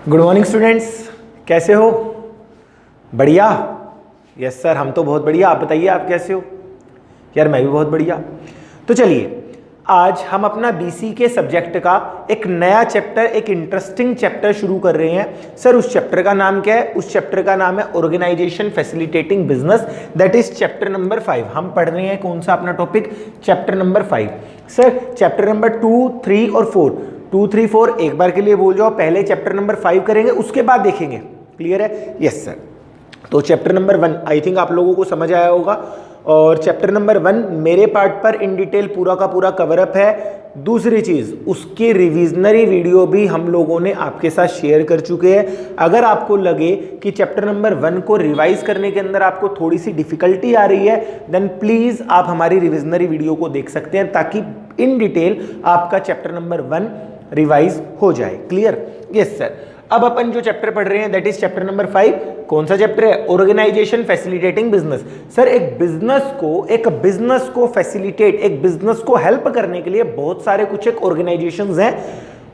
Good morning students, कैसे हो? बढ़िया। यस सर, हम तो बहुत बढ़िया। आप बताइए, आप कैसे हो? यार मैं भी बहुत बढ़िया। तो चलिए, आज हम अपना बीसी के सब्जेक्ट का एक नया चैप्टर, एक इंटरेस्टिंग चैप्टर शुरू कर रहे हैं। सर उस चैप्टर का नाम क्या है? उस चैप्टर का नाम है organisation facilitating business, that is chapter number 5। हम पढ़ रहे हैं कौन सा अपना topic? Chapter number 5। Sir chapter number 2, 3 और 4, 2, 3, 4 एक बार के लिए बोल जाओ। पहले चैप्टर नंबर 5 करेंगे, उसके बाद देखेंगे। क्लियर है? Yes sir. तो चैप्टर नंबर 1 आई थिंक आप लोगों को समझ आया होगा, और चैप्टर नंबर 1 मेरे पार्ट पर इन डिटेल पूरा का पूरा कवर अप है। दूसरी चीज, उसकी रिविजनरी वीडियो भी हम लोगों ने आपके साथ शेयर कर चुके हैं। अगर आपको लगे कि चैप्टर नंबर 1 को रिवाइज करने के अंदर आपको थोड़ी सी डिफिकल्टी आ रही है, देन प्लीज आप हमारी रिविजनरी वीडियो को देख सकते हैं, ताकि इन डिटेल आपका चैप्टर नंबर 1 रिवाइज हो जाए। क्लियर? Yes sir. अब अपन जो चैप्टर पढ़ रहे हैं दैट इज चैप्टर नंबर 5। कौन सा चैप्टर है? Organisation facilitating business. सर एक बिजनेस को फैसिलिटेट, एक बिजनेस को हेल्प करने के लिए बहुत सारे कुछ एक ऑर्गेनाइजेशंस हैं।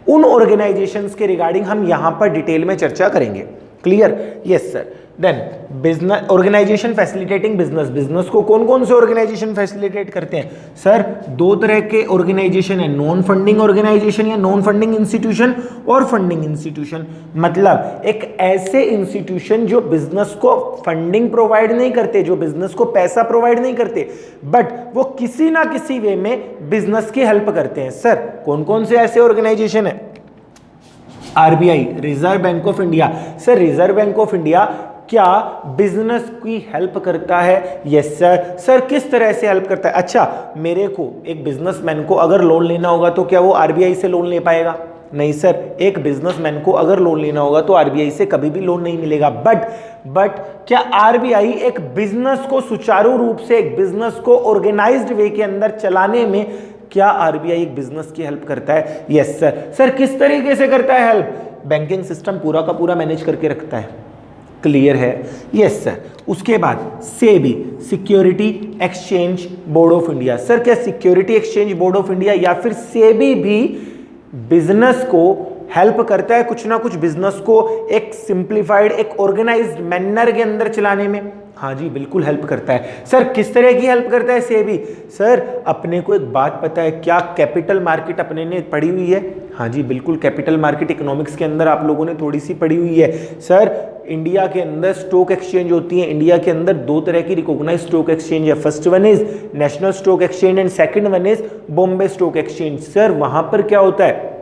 उन ऑर्गेनाइजेशंस के रिगार्डिंग हम यहां पर डिटेल में चर्चा करेंगे। Clear? Yes sir. Then business, organisation facilitating business. Business को कौन कौन से ऑर्गेनाइजेशन फैसिलिटेट करते हैं? सर दो तरह के ऑर्गेनाइजेशन है, नॉन फंडिंग ऑर्गेनाइजेशन या नॉन फंडिंग इंस्टीट्यूशन और फंडिंग इंस्टीट्यूशन। मतलब एक ऐसे इंस्टीट्यूशन जो बिजनेस को फंडिंग प्रोवाइड नहीं करते, जो बिजनेस को पैसा प्रोवाइड नहीं करते, बट वो किसी ना किसी वे में बिजनेस की हेल्प करते हैं। सर कौन कौन से ऐसे ऑर्गेनाइजेशन है? RBI, reserve bank of India. Sir reserve bank of India क्या बिजनेस की हेल्प करता है? Yes sir. सर किस तरह से हेल्प करता है? अच्छा, मेरे को एक बिजनेसमैन को अगर लोन लेना होगा तो क्या वो आरबीआई से लोन ले पाएगा? नहीं सर। एक बिजनेसमैन को अगर लोन लेना होगा तो आरबीआई से कभी भी लोन नहीं मिलेगा। बट क्या आरबीआई एक बिजनेस को सुचारू रूप से, एक बिजनेस को ऑर्गेनाइज्ड वे के अंदर चलाने में क्या आरबीआई एक बिजनेस की हेल्प करता है? Yes sir. सर किस तरीके से करता है हेल्प? बैंकिंग सिस्टम पूरा का पूरा मैनेज करके रखता है। क्लियर है? Yes sir. उसके बाद SEBI, security exchange board of India. Sir क्या security exchange board of India या फिर सेबी भी बिजनेस को हेल्प करता है, कुछ ना कुछ बिजनेस को एक सिंप्लीफाइड, एक ऑर्गेनाइज्ड मैनर के अंदर चलाने में? हाँ जी, बिल्कुल हेल्प करता है। सर किस तरह की हेल्प करता है सेबी? सर अपने को एक बात पता है क्या? कैपिटल मार्केट अपने ने पढ़ी हुई है? हाँ जी बिल्कुल, कैपिटल मार्केट इकोनॉमिक्स के अंदर आप लोगों ने थोड़ी सी पढ़ी हुई है। सर इंडिया के अंदर स्टॉक एक्सचेंज होती है। इंडिया के अंदर दो तरह की रिकॉग्नाइज्ड स्टॉक एक्सचेंज है। First one is national stock exchange and second one is Bombay stock exchange. Sir वहां पर क्या होता है?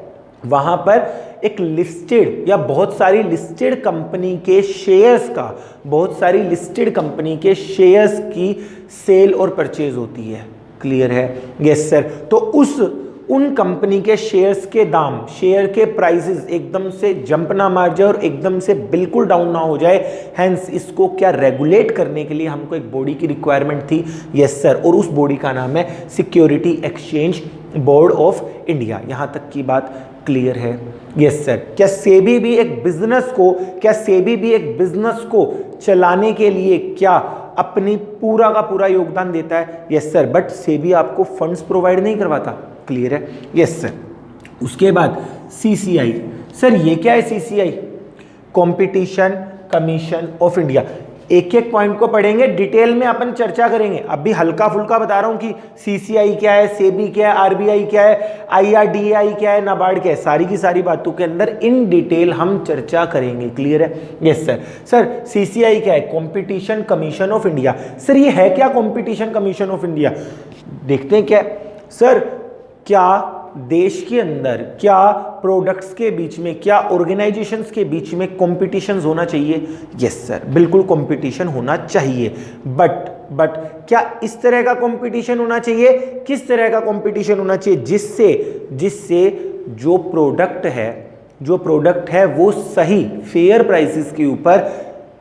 वहां पर एक लिस्टेड या बहुत सारी लिस्टेड कंपनी के शेयर्स का, बहुत सारी लिस्टेड कंपनी के शेयर्स की सेल और परचेज होती है। क्लियर है? Yes sir. तो उन कंपनी के शेयर्स के दाम, शेयर के प्राइसेस एकदम से जंप ना मार जाए और एकदम से बिल्कुल डाउन ना हो जाए, हेंस इसको क्या रेगुलेट करने के लिए हमको एक बॉडी की रिक्वायरमेंट थी। Yes sir. और उस बॉडी का नाम है security exchange board of India. यहां तक की बात क्लियर है? Yes sir. क्या सेबी भी एक बिजनेस को चलाने के लिए क्या अपनी पूरा का पूरा योगदान देता है? Yes sir. बट सेबी आपको फंड्स प्रोवाइड नहीं करवाता। क्लियर है? Yes sir. उसके बाद सीसीआई। सर ये क्या है CCI? Competition commission of India. एक एक पॉइंट को पढ़ेंगे, डिटेल में अपन चर्चा करेंगे। अभी हल्का फुल्का बता रहा हूं कि सीसीआई क्या है, सेबी क्या है, आरबीआई क्या है, आईआरडीआई क्या है, नाबार्ड क्या है, सारी की सारी बातों के अंदर इन डिटेल हम चर्चा करेंगे। क्लियर है? Yes sir. सर सीसीआई क्या है? Competition commission of India. Sir ये है क्या कंपटीशन कमीशन ऑफ इंडिया? देखते हैं क्या सर। क्या देश के अंदर, क्या प्रोडक्ट्स के बीच में, क्या ऑर्गेनाइजेशंस के बीच में कंपटीशन होना चाहिए? यस सर, बिल्कुल कंपटीशन होना चाहिए। बट क्या इस तरह का कंपटीशन होना चाहिए? किस तरह का कंपटीशन होना चाहिए? जिससे जो प्रोडक्ट है वो सही फेयर प्राइसेस के ऊपर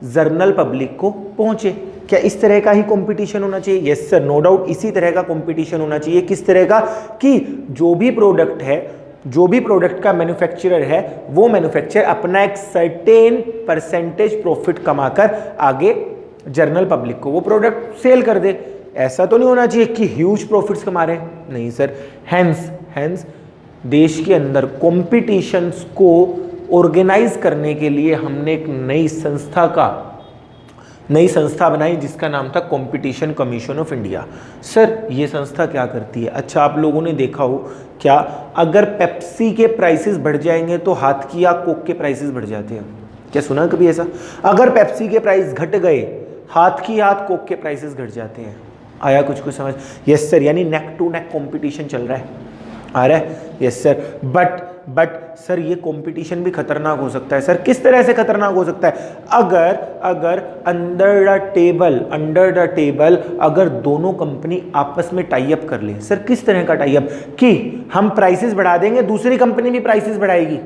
जनरल पब्लिक को पहुंचे। क्या इस तरह का ही कंपटीशन होना चाहिए? यस सर, नो डाउट इसी तरह का कंपटीशन होना चाहिए। किस तरह का? कि जो भी प्रोडक्ट का मैन्युफैक्चरर है, वो मैन्युफैक्चरर अपना एक सर्टेन परसेंटेज प्रॉफिट कमाकर आगे जनरल पब्लिक को वो प्रोडक्ट सेल कर दे। ऐसा तो नहीं होना चाहिए कि ह्यूज प्रॉफिट्स कमा रहे हैं। नहीं सर। हेंस देश के अंदर कॉम्पिटिशन्स को ऑर्गेनाइज करने के लिए हमने एक नई संस्था बनाई जिसका नाम था competition commission of India. Sir ये संस्था क्या करती है? अच्छा, आप लोगों ने देखा हो क्या, अगर पेप्सी के प्राइसेस बढ़ जाएंगे तो हाथ की या कोक के प्राइसेस बढ़ जाते हैं? क्या सुना कभी ऐसा? अगर पेप्सी के प्राइस घट गए, हाथ की हाथ कोक के प्राइसेस घट जाते हैं। आया कुछ समझ? यस सर, यानी नेक टू नेक कंपटीशन चल रहा है। आ रहा है? Yes sir. बट सर ये कंपटीशन भी खतरनाक हो सकता है। सर किस तरह से खतरनाक हो सकता है? अगर अंडर द टेबल अगर दोनों कंपनी आपस में टाई अप कर ले। सर किस तरह का टाई अप? कि हम प्राइसेस बढ़ा देंगे, दूसरी कंपनी भी प्राइसेस बढ़ाएगी।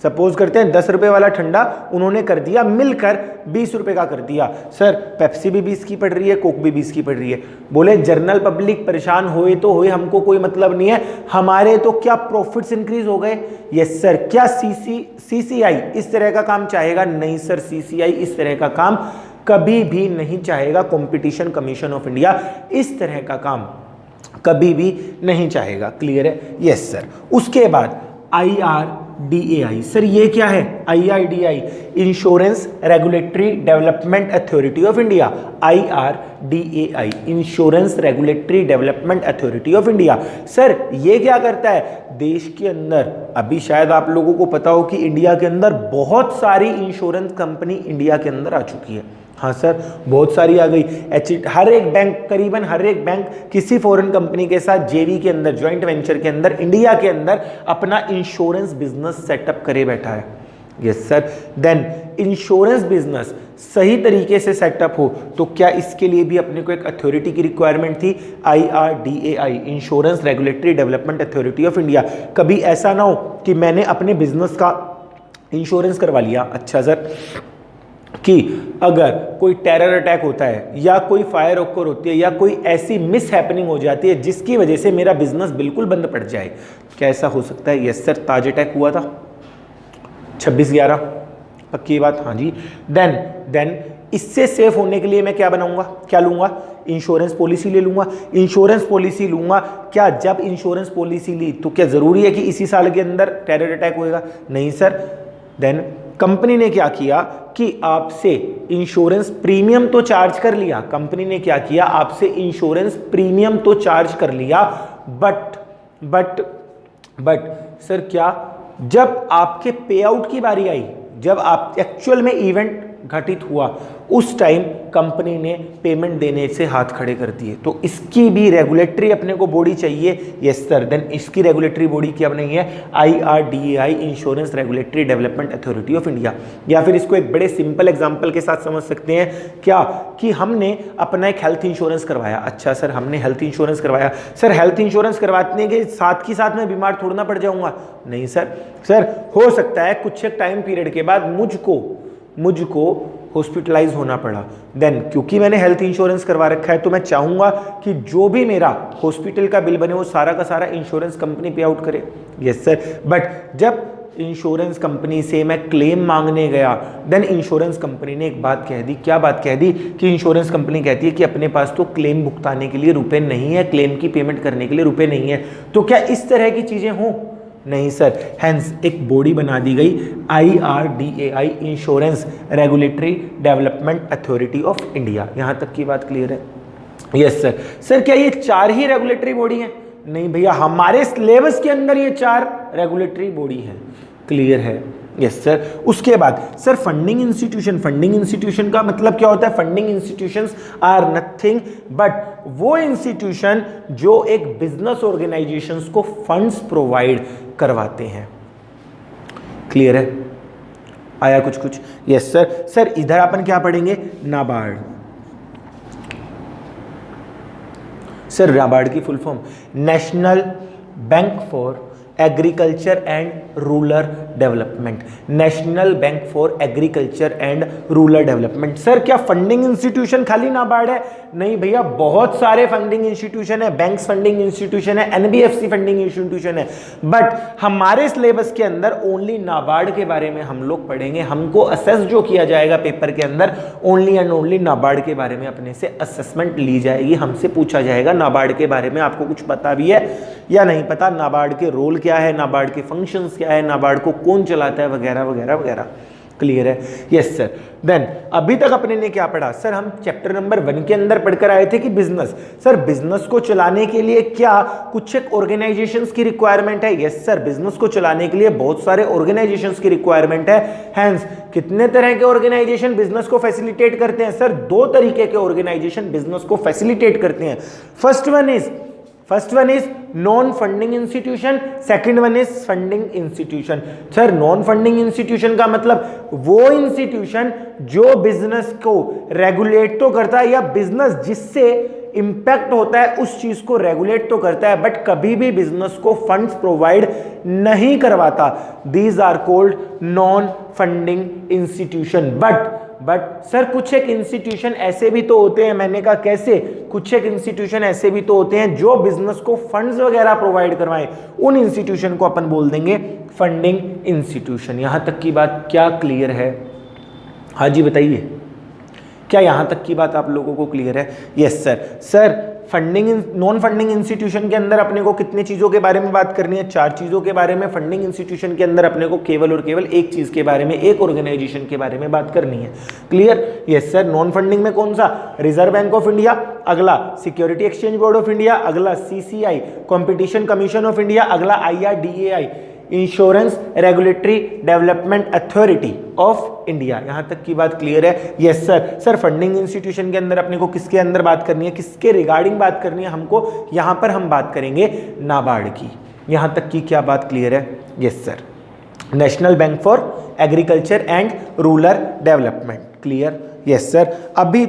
सपोज करते हैं 10 रुपए वाला ठंडा उन्होंने कर दिया, मिलकर 20 रुपए का कर दिया। सर पेप्सी भी 20 की पड़ रही है, कोक भी 20 की पड़ रही है। बोले जनरल पब्लिक परेशान होए तो होए, हमको कोई मतलब नहीं है, हमारे तो क्या प्रॉफिट्स इंक्रीज हो गए। Yes sir. क्या सीसीआई इस तरह का काम चाहेगा? नहीं सर, सीसीआई इस तरह का काम कभी भी नहीं चाहेगा। कंपटीशन कमीशन ऑफ इंडिया इस तरह का काम कभी भी नहीं चाहेगा। क्लियर है? Yes sir. उसके बाद IRDAI। सर ये क्या है? IRDAI insurance regulatory development authority of India. IRDAI insurance regulatory development authority of India. Sir ये क्या करता है? देश के अंदर अभी शायद आप लोगों को पता हो कि इंडिया के अंदर बहुत सारी इंश्योरेंस कंपनी इंडिया के अंदर आ चुकी है। हाँ सर, बहुत सारी आ गई। हर एक बैंक, करीबन हर एक बैंक किसी फॉरेन कंपनी के साथ जेवी के अंदर, ज्वाइंट वेंचर के अंदर, इंडिया के अंदर अपना इंश्योरेंस बिजनेस सेटअप करे बैठा है। Yes sir. Then insurance business सही तरीके से सेटअप हो तो क्या इसके लिए भी अपने को एक अथॉरिटी की रिक्वायरमेंट थी? IRDAI insurance regulatory development authority of India. कभी ऐसा ना हो कि मैंने अपने बिजनेस का इंश्योरेंस करवा लिया। अच्छा सर, कि अगर कोई टेरर अटैक होता है या कोई फायर ऑकर होती है या कोई ऐसी मिस हैपनिंग हो जाती है जिसकी वजह से मेरा बिजनेस बिल्कुल बंद पड़ जाए, क्या ऐसा हो सकता है? यस सर, ताज अटैक हुआ था 26/11, पक्की बात? हाँ जी। देन इससे सेफ होने के लिए मैं क्या बनाऊंगा, क्या लूंगा? इंश्योरेंस पॉलिसी ले लूंगा। इंश्योरेंस पॉलिसी लूंगा। क्या जब इंश्योरेंस पॉलिसी ली तो क्या जरूरी है कि इसी साल के अंदर टेरर अटैक होएगा? नहीं सर। देन कंपनी ने क्या किया कि आपसे इंश्योरेंस प्रीमियम तो चार्ज कर लिया। कंपनी ने क्या किया? आपसे इंश्योरेंस प्रीमियम तो चार्ज कर लिया, बट सर क्या जब आपके पे आउट की बारी आई, जब आप एक्चुअल में इवेंट घटित हुआ, उस टाइम कंपनी ने पेमेंट देने से हाथ खड़े कर दिए। तो इसकी भी रेगुलेटरी अपने को बॉडी चाहिए। Yes sir. देन इसकी रेगुलेटरी बॉडी क्या नहीं है? IRDAI insurance regulatory development authority of India. या फिर इसको एक बड़े सिंपल एग्जांपल के साथ समझ सकते हैं क्या, कि हमने अपना एक हेल्थ इंश्योरेंस करवाया। अच्छा सर, हमने हेल्थ इंश्योरेंस करवाया। सर हेल्थ इंश्योरेंस करवाने के साथ मैं बीमार थोड़ा ना पड़ जाऊंगा। नहीं सर हो सकता है कुछ एक टाइम पीरियड के बाद मुझको हॉस्पिटलाइज होना पड़ा। देन क्योंकि मैंने हेल्थ इंश्योरेंस करवा रखा है तो मैं चाहूंगा कि जो भी मेरा हॉस्पिटल का बिल बने वो सारा का सारा इंश्योरेंस कंपनी पे आउट करे। Yes sir. बट जब इंश्योरेंस कंपनी से मैं क्लेम मांगने गया, देन इंश्योरेंस कंपनी ने एक बात कह दी। क्या बात कह दी? कि इंश्योरेंस कंपनी कहती है कि अपने पास तो क्लेम भुगताने के लिए रुपए नहीं है, क्लेम की पेमेंट करने के लिए रुपए नहीं है। तो क्या इस तरह की चीजें हों? नहीं सर। हेंस एक बॉडी बना दी गई IRDAI insurance regulatory development authority of India. यहां तक की बात क्लियर है? Yes sir. सर क्या ये 4 ही रेगुलेटरी बॉडी हैं? नहीं भैया, हमारे सिलेबस के अंदर ये 4 रेगुलेटरी बॉडी हैं। क्लियर है? Yes sir. उसके बाद सर फंडिंग इंस्टीट्यूशन का मतलब क्या होता है? Funding institutions are nothing but वो इंस्टीट्यूशन जो एक बिजनेस ऑर्गेनाइजेशंस को फंड्स प्रोवाइड करवाते हैं। क्लियर है? आया कुछ? Yes sir. सर इधर अपन क्या पढ़ेंगे? नाबार्ड। सर नाबार्ड की full form national bank for agriculture and rural development. National bank for agriculture and rural development. Sir क्या फंडिंग इंस्टीट्यूशन खाली नाबार्ड है? नहीं भैया, बहुत सारे फंडिंग इंस्टीट्यूशन है। बैंक्स फंडिंग इंस्टीट्यूशन है, NBFC फंडिंग इंस्टीट्यूशन है। बट हमारे सिलेबस के अंदर ओनली नाबार्ड के बारे में हम लोग पढ़ेंगे। हमको असेस जो किया जाएगा पेपर के अंदर, ओनली एंड ओनली नाबार्ड के बारे में अपने से असेसमेंट ली जाएगी। हमसे पूछा जाएगा नाबार्ड के बारे में आपको कुछ पता भी है या नहीं पता, नाबार्ड के रोल क्या है, नाबार्ड के फंक्शंस क्या है, नाबार्ड को कौन चलाता है, वगैरह वगैरह वगैरह। क्लियर है? Yes sir. देन अभी तक अपने ने क्या पढ़ा सर? हम चैप्टर नंबर 1 के अंदर पढ़कर आए थे कि बिजनेस, सर बिजनेस को चलाने के लिए क्या कुछ एक ऑर्गेनाइजेशंस की रिक्वायरमेंट है? यस सर, बिजनेस को चलाने के लिए बहुत सारे ऑर्गेनाइजेशंस की रिक्वायरमेंट है। हैंस कितने तरह के ऑर्गेनाइजेशन बिजनेस को फैसिलिटेट करते हैं? सर 2 तरीके के ऑर्गेनाइजेशन बिजनेस को फैसिलिटेट करते हैं। First one is non funding institution, second one is funding institution. Sir non funding institution का मतलब वो इंस्टीट्यूशन जो बिजनेस को रेगुलेट तो करता है, या बिजनेस जिससे इंपैक्ट होता है उस चीज को रेगुलेट तो करता है, बट कभी भी बिजनेस को फंड्स प्रोवाइड नहीं करवाता। These are called non funding institution. But sir कुछ एक इंस्टीट्यूशन ऐसे भी तो होते हैं, मैंने कहा कैसे, कुछ एक इंस्टीट्यूशन ऐसे भी तो होते हैं जो बिजनेस को फंड्स वगैरह प्रोवाइड करवाएं, उन इंस्टीट्यूशन को अपन बोल देंगे फंडिंग इंस्टीट्यूशन। यहां तक की बात क्या क्लियर है? हाँ जी बताइए, क्या यहां तक की बात आप लोगों को क्लियर है? Yes sir. Sir funding non funding institution के अंदर अपने को कितने चीजों के बारे में बात करनी है? 4 चीजों के बारे में। फंडिंग इंस्टीट्यूशन के अंदर अपने को केवल और केवल एक चीज के बारे में, एक ऑर्गेनाइजेशन के बारे में बात करनी है। Clear? Yes sir. Non funding में कौन सा? रिजर्व बैंक ऑफ इंडिया, अगला security exchange board of India, अगला CCI competition commission of India, अगला IRDAI insurance regulatory development authority of India. यहां तक की बात क्लियर है? Yes sir. Sir funding institution के अंदर अपने को किसके अंदर बात करनी है, किसके रिगार्डिंग बात करनी है हमको? यहां पर हम बात करेंगे नाबार्ड की। यहां तक की क्या बात क्लियर है? Yes sir. National bank for agriculture and rural development. Clear? Yes sir. अभी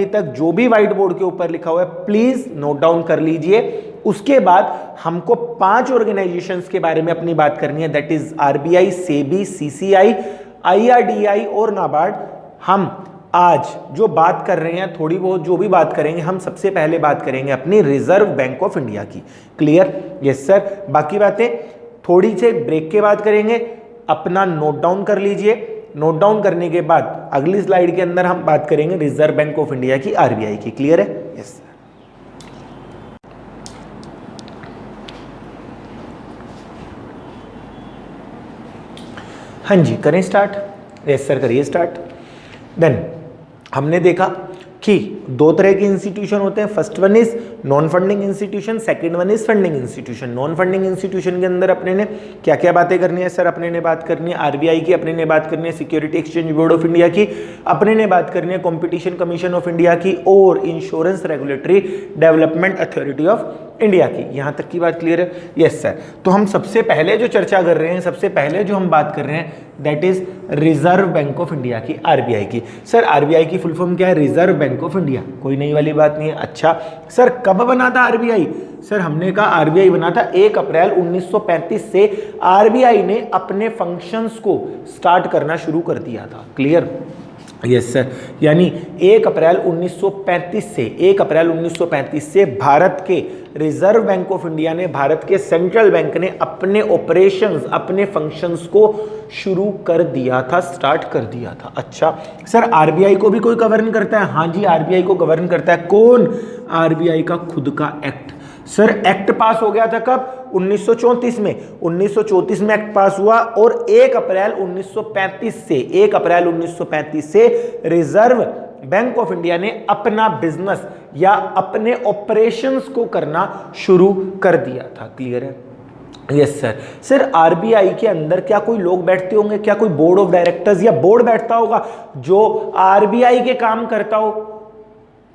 तक जो भी व्हाइट बोर्ड के ऊपर लिखा हुआ है प्लीज नोट डाउन कर लीजिए। उसके बाद हमको 5 ऑर्गेनाइजेशंस के बारे में अपनी बात करनी है, that is RBI, SEBI, CCI, IRDAI और नाबार्ड। हम आज जो बात कर रहे हैं, थोड़ी बहुत जो भी बात करेंगे, हम सबसे पहले बात करेंगे अपनी रिजर्व बैंक ऑफ इंडिया की। क्लियर? Yes sir. बाकी बातें थोड़ी से ब्रेक के बाद करेंगे। अपना नोट डाउन कर लीजिए। नोट डाउन करने के बाद अगली स्लाइड के अंदर हम बात करेंगे रिजर्व बैंक ऑफ इंडिया की, RBI की। क्लियर है? Yes sir. हाँ जी करें स्टार्ट? यस सर करिए स्टार्ट। देन हमने देखा कि 2 तरह के इंस्टीट्यूशन होते हैं। First one is non funding institution, second one is funding institution. Non funding institution के अंदर अपने ने क्या क्या बातें करनी है? सर अपने ने बात करनी है RBI की, अपने ने बात करनी है security exchange board of India की, अपने ने बात करनी है कंपटीशन कमीशन ऑफ इंडिया की और insurance regulatory development authority of India की। यहां तक की बात क्लियर है? Yes sir. तो हम सबसे पहले जो चर्चा कर रहे हैं, सबसे पहले जो हम बात कर रहे हैं, that is reserve bank of India की, RBI की। सर RBI की फुल फॉर्म क्या है? Reserve bank of India. कोई नई वाली बात नहीं है। अच्छा सर कब बना था RBI? सर हमने कहा RBI बना था 1 अप्रैल 1935 से RBI ने अपने फंक्शंस को स्टार्ट करना शुरू कर दिया था। क्लियर? Yes sir. यानी 1 अप्रैल 1935 से भारत के रिजर्व बैंक ऑफ इंडिया ने, भारत के सेंट्रल बैंक ने अपने ऑपरेशंस, अपने फंक्शंस को शुरू कर दिया था, स्टार्ट कर दिया था। अच्छा सर RBI को भी कोई गवर्न करता है? हाँ जी RBI को गवर्न करता है। कौन? RBI का खुद का एक्ट। सर एक्ट पास हो गया था कब? 1934 में। 1934 में एक्ट पास हुआ और 1 अप्रैल 1935 से रिजर्व बैंक ऑफ इंडिया ने अपना बिजनेस या अपने ऑपरेशंस को करना शुरू कर दिया था। क्लियर है? Yes sir. सर RBI के अंदर क्या कोई लोग बैठते होंगे? क्या कोई बोर्ड ऑफ डायरेक्टर्स या बोर्ड बैठता होगा जो RBI के काम करता हो?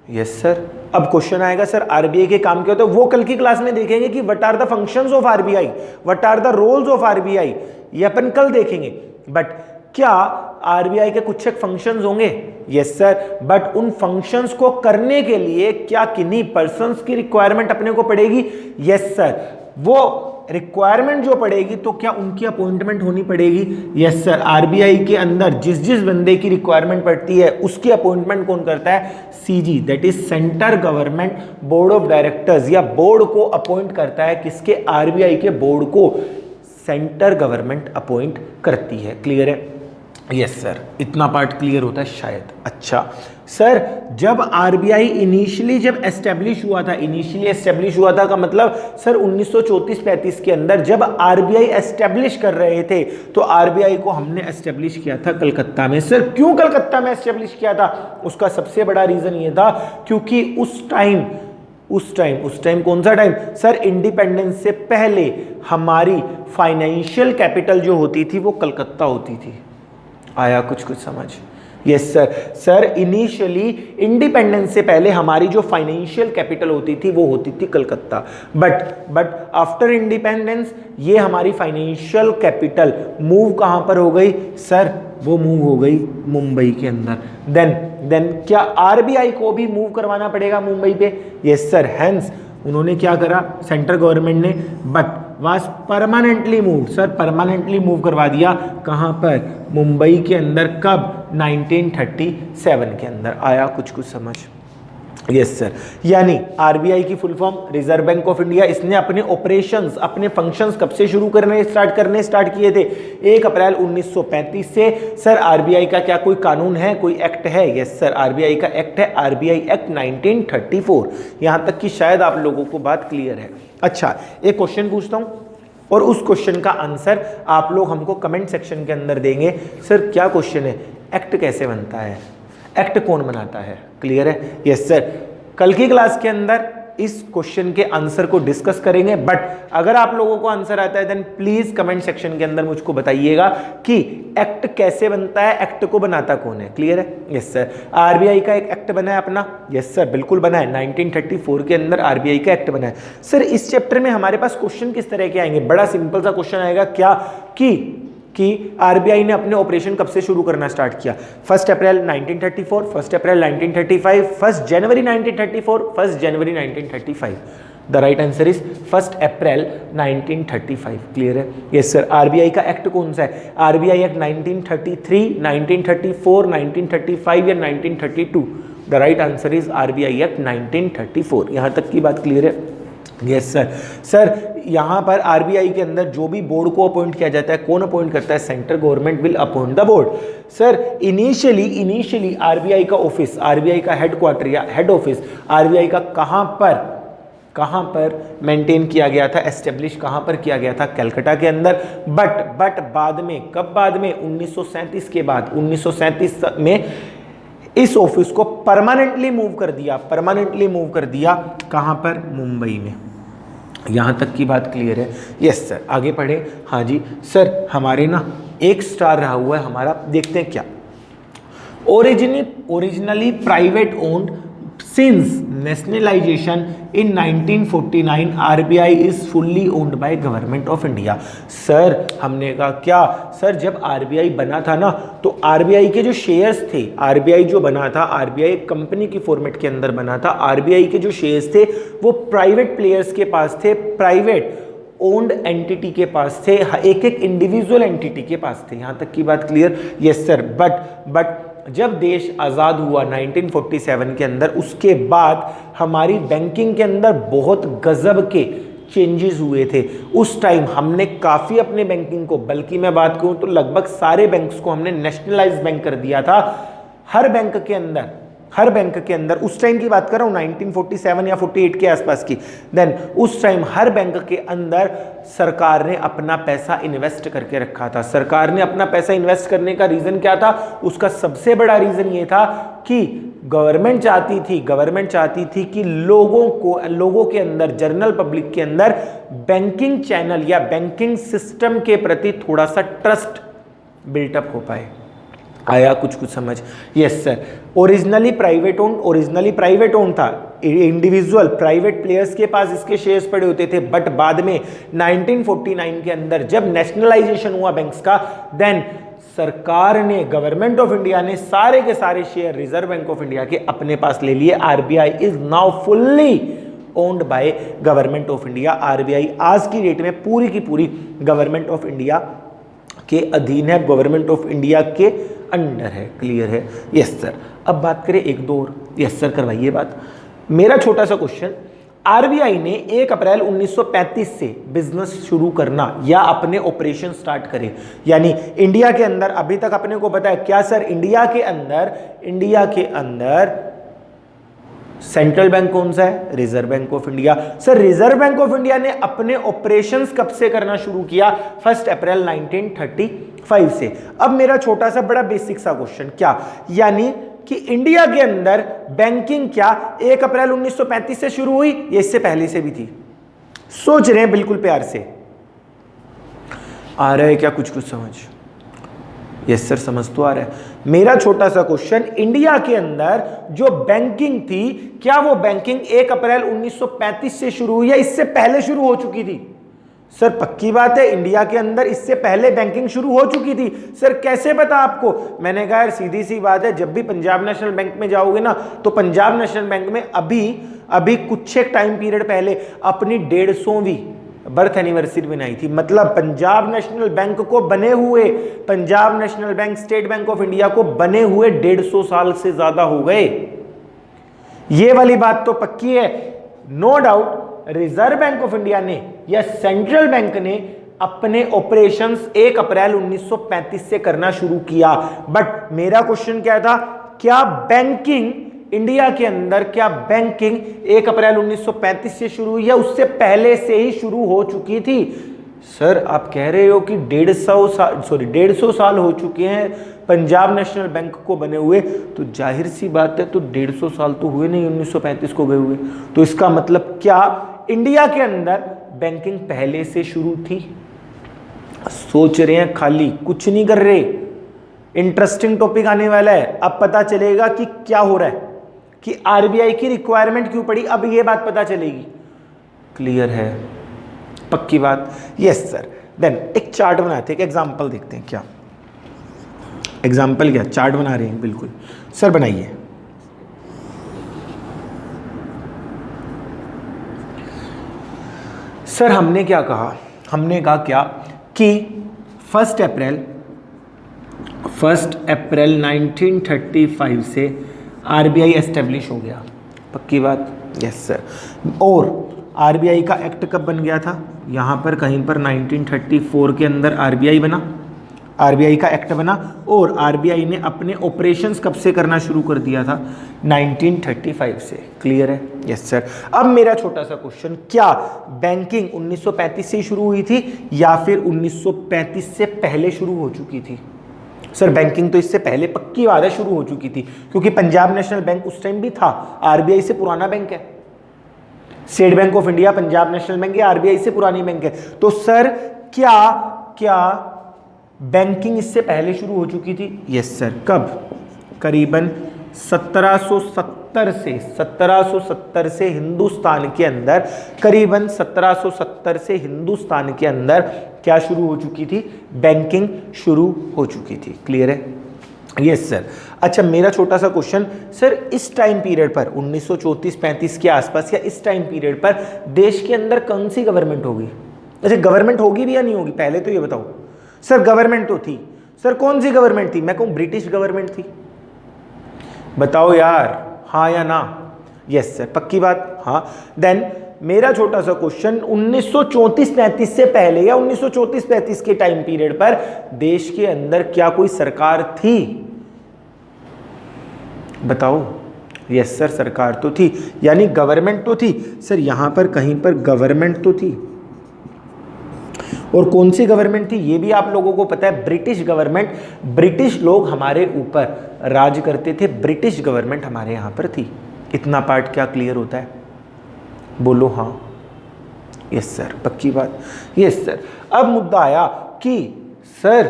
Yes sir. अब क्वेश्चन आएगा सर RBI के काम क्या होते हैं? वो कल की क्लास में देखेंगे कि what are the functions of RBI, what are the roles of RBI, ये अपन कल देखेंगे। बट क्या RBI के कुछ एक फंक्शंस होंगे? Yes sir. बट उन फंक्शंस को करने के लिए क्या किन्हीं पर्संस की रिक्वायरमेंट अपने को पड़ेगी? Yes sir. वो रिक्वायरमेंट जो पड़ेगी तो क्या उनकी अपॉइंटमेंट होनी पड़ेगी? Yes sir. RBI के अंदर जिस जिस बंदे की रिक्वायरमेंट पड़ती है उसकी अपॉइंटमेंट कौन करता है? CG, that is centre government board of directors, या बोर्ड को अपॉइंट करता है। किसके? RBI के बोर्ड को सेंटर गवर्नमेंट अपॉइंट करती है। क्लियर है? यस सर, इतना पार्ट क्लियर होता है शायद। अच्छा सर, जब आरबीआई इनिशियली जब एस्टेब्लिश हुआ था, इनिशियली एस्टेब्लिश हुआ था का मतलब सर 1934-35 के अंदर जब आरबीआई एस्टेब्लिश कर रहे थे, तो आरबीआई को हमने एस्टेब्लिश किया था कलकत्ता में। सर क्यों कलकत्ता में एस्टेब्लिश किया था? उसका सबसे बड़ा रीजन ये था क्योंकि उस टाइम कौन सा टाइम सर? इंडिपेंडेंस से पहले हमारी फाइनेंशियल कैपिटल जो होती थी वो कलकत्ता होती थी। आया कुछ समझ? Yes sir. Sir initially independence से पहले हमारी जो फाइनेंशियल कैपिटल होती थी वो होती थी कलकत्ता, बट आफ्टर इंडिपेंडेंस ये हमारी फाइनेंशियल कैपिटल मूव कहां पर हो गई सर? वो मूव हो गई मुंबई के अंदर। देन क्या आरबीआई को भी मूव करवाना पड़ेगा मुंबई पे? Yes sir. हेंस उन्होंने क्या करा सेंट्रल गवर्नमेंट ने, but was permanently move, sir permanently move करवा दिया कहां पर? मुंबई के अंदर। कब? 1937 के अंदर। आया कुछ समझ? Yes sir. यानी आरबीआई की full form reserve bank of India. इसने अपने ऑपरेशंस, अपने फंक्शंस कब से शुरू करने स्टार्ट किए थे? 1 अप्रैल 1935 से। सर आरबीआई का क्या कोई कानून है, कोई एक्ट है? यस सर, आरबीआई का एक्ट है, आरबीआई एक्ट 1934। यहां तक कि शायद आप लोगों को बात क्लियर है। अच्छा, एक क्वेश्चन पूछता हूं और उस क्वेश्चन का आंसर आप लोग हमको कमेंट सेक्शन के अंदर देंगे। सर क्या क्वेश्चन है? एक्ट कैसे बनता है? एक्ट कौन बनाता है? क्लियर है? Yes sir. कल की क्लास के अंदर इस क्वेश्चन के आंसर को डिस्कस करेंगे, बट अगर आप लोगों को आंसर आता है देन प्लीज कमेंट सेक्शन के अंदर मुझको बताइएगा कि एक्ट कैसे बनता है, एक्ट को बनाता कौन है। क्लियर है? Yes sir. आरबीआई का एक एक्ट बना है अपना। यस सर, बिल्कुल बना है। 1934 के अंदर आरबीआई का एक्ट बना है। सर इस चैप्टर में हमारे पास क्वेश्चन किस तरह के आएंगे? बड़ा सिंपल सा क्वेश्चन आएगा, क्या कि आरबीआई ने अपने ऑपरेशन कब से शुरू करना स्टार्ट किया? 1 अप्रैल 1934, 1 अप्रैल 1935, 1 जनवरी 1934, 1 जनवरी 1935। The right answer is 1 April 1935। Clear है? Yes sir. आरबीआई का एक्ट कौन सा है? आरबीआई एक्ट 1933, 1934, 1935 या 1932? The right answer is RBI act 1934। यहां तक की बात क्लियर है? Yes sir. सर यहाँ पर आरबीआई के अंदर जो भी बोर्ड को अपॉइंट किया जाता है, कौन अपॉइंट करता है? Central government will appoint the board. Sir initially RBI का ऑफिस, आरबीआई का हेडक्वार्टर या हेड ऑफिस आरबीआई का कहां पर मेंटेन किया गया था, एस्टेब्लिश कहां पर किया गया था? कलकत्ता के अंदर। बट बाद में, कब बाद में? 1937 के बाद। 1937 में इस ऑफिस को परमानेंटली मूव कर दिया कहां पर? मुंबई में। यहां तक की बात क्लियर है? Yes sir. आगे पढ़े। हाँ जी सर, हमारे ना 1 स्टार रहा हुआ है हमारा, देखते हैं क्या। Originally private owned since nationalisation in 1949 RBI is fully owned by government of India. Sir हमने कहा क्या सर, जब आरबीआई बना था ना, तो आरबीआई के जो शेयर्स थे, आरबीआई जो बना था, आरबीआई कंपनी की फॉर्मेट के अंदर बना था। आरबीआई के जो शेयर्स थे वो प्राइवेट प्लेयर्स के पास थे, प्राइवेट ओन्ड एंटिटी के पास थे, एक इंडिविजुअल एंटिटी के पास थे। यहां तक की बात क्लियर? Yes sir. बट जब देश आज़ाद हुआ 1947 के अंदर, उसके बाद हमारी बैंकिंग के अंदर बहुत गजब के चेंजेस हुए थे। उस टाइम हमने काफ़ी अपने बैंकिंग को, बल्कि मैं बात करूं तो लगभग सारे बैंक्स को हमने नेशनलाइज बैंक कर दिया था। हर बैंक के अंदर उस टाइम की बात कर रहा हूँ, 1947 या 48 के आसपास की। देन उस टाइम हर बैंक के अंदर सरकार ने अपना पैसा इन्वेस्ट करके रखा था। सरकार ने अपना पैसा इन्वेस्ट करने का रीजन क्या था? उसका सबसे बड़ा रीजन ये था कि गवर्नमेंट चाहती थी कि लोगों के अंदर, जनरल पब्लिक के अंदर बैंकिंग चैनल या बैंकिंग सिस्टम के प्रति थोड़ा सा ट्रस्ट बिल्टअप हो पाए। आया कुछ समझ? Yes sir. Originally private owned था, इंडिविजुअल प्राइवेट प्लेयर्स के पास इसके शेयर्स पड़े होते थे। बट बाद में 1949 के अंदर जब नेशनलाइजेशन हुआ बैंक्स का, देन सरकार ने, गवर्नमेंट ऑफ इंडिया ने सारे के सारे share reserve bank of India के अपने पास ले लिए। RBI is now fully owned by government of India. RBI आज की डेट में पूरी की पूरी गवर्नमेंट ऑफ इंडिया के अधीन है, गवर्नमेंट ऑफ इंडिया के अंडर है। क्लियर है? Yes sir. अब बात करें एक दो और। यस सर, करवाइए बात। मेरा छोटा सा क्वेश्चन, आरबीआई ने 1 अप्रैल 1935 से बिजनेस शुरू करना या अपने ऑपरेशन स्टार्ट करे, यानी इंडिया के अंदर अभी तक अपने को पता है क्या सर, इंडिया के अंदर सेंट्रल बैंक कौन सा है, reserve bank of India. Sir reserve bank of India ने अपने ऑपरेशंस कब से करना शुरू किया, 1 अप्रैल 1935 से। अब मेरा छोटा सा बड़ा बेसिक सा क्वेश्चन, क्या यानी कि इंडिया के अंदर बैंकिंग क्या 1 अप्रैल 1935 से शुरू हुई या इससे पहले से भी थी? सोच रहे हैं बिल्कुल प्यार से, आ रहा है क्या कुछ समझ? यस सर समझ तो आ रहा है। मेरा छोटा सा क्वेश्चन, इंडिया के अंदर जो बैंकिंग थी क्या वो बैंकिंग 1 अप्रैल 1935 से शुरू हुई या इससे पहले शुरू हो चुकी थी? सर पक्की बात है, इंडिया के अंदर इससे पहले बैंकिंग शुरू हो चुकी थी। सर कैसे पता आपको? मैंने कहा यार सीधी सी बात है, जब भी पंजाब नेशनल बैंक में जाओगे ना तो पंजाब नेशनल बैंक में अभी कुछ एक टाइम पीरियड पहले अपनी 150वीं बर्थ एनिवर्सरी बनाई थी। मतलब पंजाब नेशनल बैंक को बने हुए, Punjab national bank state bank of India को बने हुए 150 साल से ज्यादा हो गए। ये वाली बात तो पक्की है, no doubt. Reserve bank of India ने या सेंट्रल बैंक ने अपने ऑपरेशंस 1 अप्रैल 1935 से करना शुरू किया। बट मेरा क्वेश्चन क्या था, क्या बैंकिंग इंडिया के अंदर, क्या बैंकिंग 1 अप्रैल 1935 से शुरू हुई या उससे पहले से ही शुरू हो चुकी थी? सर आप कह रहे हो कि 150 साल हो चुके हैं पंजाब नेशनल बैंक को बने हुए, तो जाहिर सी बात है तो 150 साल तो हुए नहीं 1935 को गए हुए। तो इसका मतलब क्या इंडिया के अंदर बैंकिंग पहले से शुरू थी? सोच रहे हैं खाली, कुछ नहीं कर रहे। इंटरेस्टिंग टॉपिक आने वाला है, अब पता चलेगा कि क्या हो रहा है, कि आरबीआई की रिक्वायरमेंट क्यों पड़ी, अब ये बात पता चलेगी। क्लियर है? पक्की बात? Yes sir. देन एक चार्ट बनाते हैं, एक एग्जांपल देखते हैं। क्या एग्जांपल, क्या चार्ट बना रहे हैं? बिल्कुल सर बनाइए। सर हमने क्या कहा, हमने कहा क्या कि 1 अप्रैल 1935 से आरबीआई एस्टेब्लिश हो गया। पक्की बात? Yes sir. और आरबीआई का एक्ट कब बन गया था? यहाँ पर कहीं पर 1934 के अंदर आरबीआई बना, आरबीआई का एक्ट बना। और आरबीआई ने अपने ऑपरेशंस कब से करना शुरू कर दिया था? 1935 से। क्लियर है? Yes sir. अब मेरा छोटा सा क्वेश्चन, क्या बैंकिंग 1935 से शुरू हुई थी या फिर 1935 से पहले शुरू हो चुकी थी? सर बैंकिंग तो इससे पहले पक्की बात है शुरू हो चुकी थी, क्योंकि पंजाब नेशनल बैंक उस टाइम भी था, आरबीआई से पुराना बैंक है। State bank of India Punjab national bank या आरबीआई से पुरानी बैंक है। तो सर क्या बैंकिंग इससे पहले शुरू हो चुकी थी? Yes sir. कब? करीबन 1770 से हिंदुस्तान के अंदर, करीबन 1770 से हिंदुस्तान के अंदर क्या शुरू हो चुकी थी? बैंकिंग शुरू हो चुकी थी। क्लियर है? Yes sir. अच्छा मेरा छोटा सा क्वेश्चन, सर इस टाइम पीरियड पर 1934-35 के आसपास या इस टाइम पीरियड पर देश के अंदर कौन सी गवर्नमेंट होगी? अच्छा गवर्नमेंट होगी भी या नहीं होगी, पहले तो ये बताओ। सर गवर्नमेंट तो थी। सर कौन सी गवर्नमेंट थी? मैं कहूँ ब्रिटिश गवर्नमेंट थी। बताओ यार, हाँ या ना? Yes sir. पक्की बात? हाँ। देन मेरा छोटा सा क्वेश्चन, 1934-35 से पहले या 1934-35 के टाइम पीरियड पर देश के अंदर क्या कोई सरकार थी? बताओ। यस सर सरकार तो थी, यानी गवर्नमेंट तो थी। सर यहां पर कहीं पर गवर्नमेंट तो थी, और कौन सी गवर्नमेंट थी ये भी आप लोगों को पता है, ब्रिटिश गवर्नमेंट। ब्रिटिश लोग हमारे ऊपर राज करते थे, ब्रिटिश गवर्नमेंट हमारे यहाँ पर थी। इतना पार्ट क्या क्लियर होता है? बोलो हाँ। Yes sir. पक्की बात? Yes sir. अब मुद्दा आया कि सर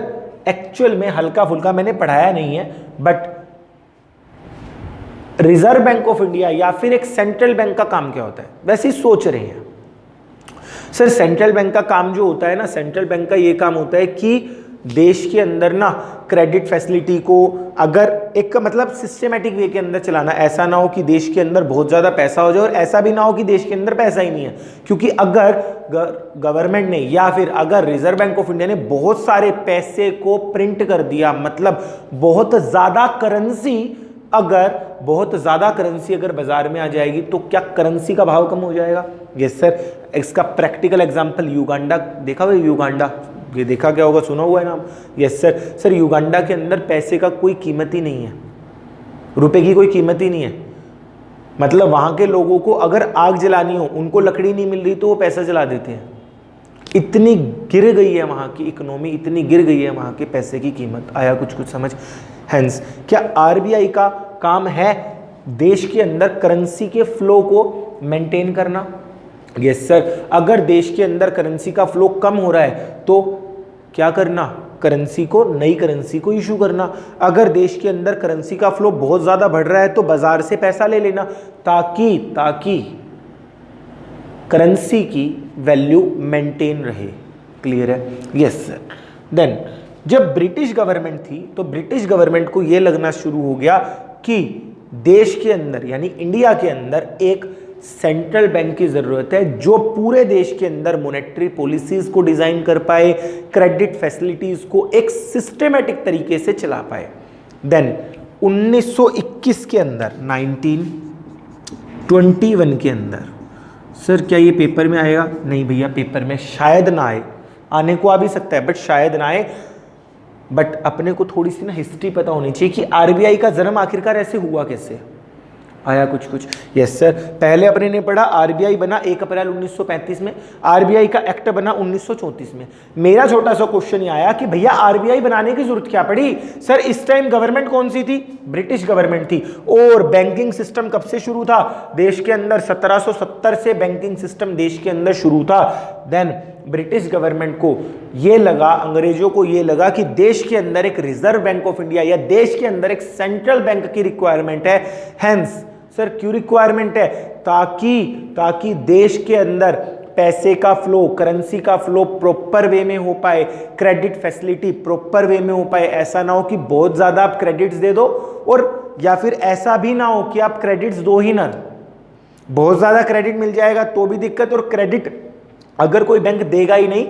एक्चुअल में हल्का फुल्का मैंने पढ़ाया नहीं है, but reserve bank of India या फिर एक सेंट्रल बैंक का काम क्या होता है, वैसे ही सोच रहे हैं। सर सेंट्रल बैंक का काम जो होता है ना, सेंट्रल बैंक का ये काम होता है कि देश के अंदर ना क्रेडिट फैसिलिटी को अगर एक मतलब सिस्टमेटिक वे के अंदर चलाना, ऐसा ना हो कि देश के अंदर बहुत ज़्यादा पैसा हो जाए और ऐसा भी ना हो कि देश के अंदर पैसा ही नहीं है। क्योंकि अगर गवर्नमेंट ने या फिर अगर रिजर्व बैंक ऑफ इंडिया ने बहुत सारे पैसे को प्रिंट कर दिया, मतलब बहुत ज़्यादा करेंसी अगर बहुत ज़्यादा करेंसी अगर बाजार में आ जाएगी तो क्या करेंसी का भाव कम हो जाएगा? Yes sir. इसका प्रैक्टिकल एग्जांपल युगांडा, देखा हुआ युगांडा, ये देखा क्या होगा, सुना हुआ है नाम? Yes sir. सर युगांडा के अंदर पैसे का कोई कीमत ही नहीं है, रुपए की कोई कीमत ही नहीं है। मतलब वहां के लोगों को अगर आग जलानी हो, उनको लकड़ी नहीं मिल रही तो वो पैसा जला देते हैं। इतनी गिर गई है वहां की इकोनॉमी, इतनी गिर गई है वहां के पैसे की कीमत। आया कुछ कुछ समझ? हेंस क्या आरबीआई का काम है देश के अंदर करेंसी के फ्लो को मेंटेन करना? Yes sir. अगर देश के अंदर करेंसी का फ्लो कम हो रहा है तो क्या करना? करेंसी को, नई करेंसी को इशू करना। अगर देश के अंदर करेंसी का फ्लो बहुत ज़्यादा बढ़ रहा है तो बाजार से पैसा ले लेना, ताकि करेंसी की वैल्यू मेंटेन रहे। क्लियर है? Yes sir. देन जब ब्रिटिश गवर्नमेंट थी तो ब्रिटिश गवर्नमेंट को यह लगना शुरू हो गया कि देश के अंदर यानी इंडिया के अंदर एक सेंट्रल बैंक की जरूरत है जो पूरे देश के अंदर मॉनेटरी पॉलिसीज को डिजाइन कर पाए, क्रेडिट फैसिलिटीज को एक सिस्टमेटिक तरीके से चला पाए। देन 1921 के अंदर, 1921 के अंदर, सर क्या ये पेपर में आएगा? नहीं भैया, पेपर में शायद ना आए, आने को आ भी सकता है बट शायद ना आए। बट अपने को थोड़ी सी ना हिस्ट्री पता होनी चाहिए कि आरबीआई का जन्म आखिरकार ऐसे हुआ कैसे। आया कुछ कुछ? Yes sir. पहले अपने ने पढ़ा आरबीआई बना 1 अप्रैल 1935 में, आरबीआई का एक्ट बना 1934 में। मेरा छोटा सा क्वेश्चन ये आया कि भैया आरबीआई बनाने की जरूरत क्या पड़ी? सर इस टाइम गवर्नमेंट कौन सी थी? ब्रिटिश गवर्नमेंट थी। और बैंकिंग सिस्टम कब से शुरू था देश के अंदर? 1770 से बैंकिंग सिस्टम देश के अंदर शुरू था। देन ब्रिटिश गवर्नमेंट को ये लगा, अंग्रेजों को ये लगा कि देश के अंदर एक रिजर्व बैंक ऑफ इंडिया या देश के अंदर एक सेंट्रल बैंक की रिक्वायरमेंट है। हेंस सर क्यों रिक्वायरमेंट है? ताकि देश के अंदर पैसे का फ्लो, करेंसी का फ्लो प्रॉपर वे में हो पाए, क्रेडिट फैसिलिटी प्रॉपर वे में हो पाए। ऐसा ना हो कि बहुत ज्यादा आप क्रेडिट्स दे दो, और या फिर ऐसा भी ना हो कि आप क्रेडिट्स दो ही ना, बहुत ज्यादा क्रेडिट मिल जाएगा तो भी दिक्कत, और क्रेडिट अगर कोई बैंक देगा ही नहीं